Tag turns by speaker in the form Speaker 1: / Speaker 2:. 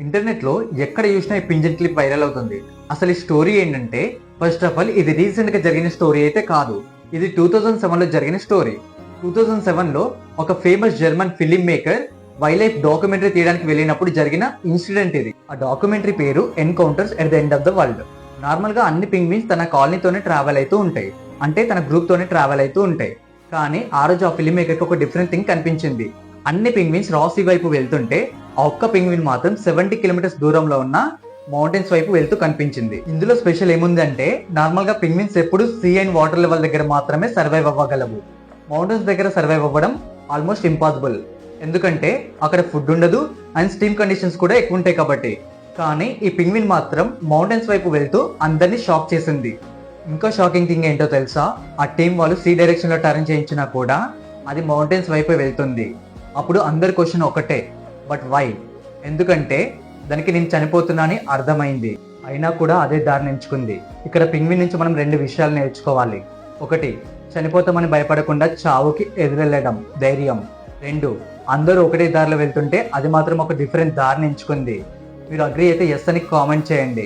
Speaker 1: Internet లో ఎక్కడ చూసినా ఈ పింజన్ క్లిప్ వైరల్ అవుతుంది. అసలు ఈ స్టోరీ ఏంటంటే, ఫస్ట్ ఆఫ్ ఆల్ ఇది రీసెంట్ గా జరిగిన స్టోరీ అయితే కాదు. ఇది 2007 లో జరిగిన స్టోరీ. 2007 లో ఒక famous German film maker wild life documentary తీయడానికి వెళ్ళినప్పుడు జరిగిన ఇన్సిడెంట్ ఇది. ఆ డాక్యుమెంటరీ పేరు encounters at the end of the world. Normal గా అన్ని పింగ్విన్స్ తన కాలనీతోనే ట్రావెల్ అవుతూ ఉంటాయి, అంటే తన గ్రూప్ తోనే ట్రావెల్ అవుతూ ఉంటాయి. కానీ ఆ రోజు ఆ ఫిలిం మేకర్ కి ఒక డిఫరెంట్ థింగ్ కనిపించింది. అన్ని పింగ్విన్స్ రాసీ వైపు వెళ్తుంటే ఆ ఒక్క పింగ్విన్ మాత్రం 70 కిలోమీటర్స్ దూరంలో ఉన్న మౌంటైన్స్ వైపు వెళ్తూ కనిపించింది. ఇందులో స్పెషల్ ఏముంది అంటే, నార్మల్ గా పింగ్విన్స్ ఎప్పుడు సీ అండ్ వాటర్ లెవెల్ దగ్గర మాత్రమే సర్వైవ్ అవ్వగలవు. మౌంటైన్స్ దగ్గర సర్వైవ్ అవ్వడం ఆల్మోస్ట్ ఇంపాసిబుల్, ఎందుకంటే అక్కడ ఫుడ్ ఉండదు అండ్ స్టీమ్ కండిషన్స్ కూడా ఎక్కువ ఉంటాయి కాబట్టి. కానీ ఈ పింగ్విన్ మాత్రం మౌంటైన్స్ వైపు వెళ్తూ అందరినీ షాక్ చేసింది. ఇంకా షాకింగ్ థింగ్ ఏంటో తెలుసా? ఆ టీం వాళ్ళు సీ డైరెక్షన్ లో టర్న్ చేయించినా కూడా అది మౌంటైన్స్ వైపు వెళ్తుంది. అప్పుడు అందరి క్వశ్చన్ ఒకటే, బట్ వై? ఎందుకంటే దానికి నేను చనిపోతున్నానని అర్థమైంది, అయినా కూడా అదే దారిని ఎంచుకుంది. ఇక్కడ పింగ్విన్ నుంచి మనం 2 విషయాలు నేర్చుకోవాలి. ఒకటి, చనిపోతామని భయపడకుండా చావుకి ఎదురెళ్ళడం ధైర్యం. 2, అందరూ ఒకటే దారిలో వెళ్తుంటే అది మాత్రం ఒక డిఫరెంట్ దారిని ఎంచుకుంది. మీరు అగ్రీ అయితే ఎస్ అని కామెంట్ చేయండి.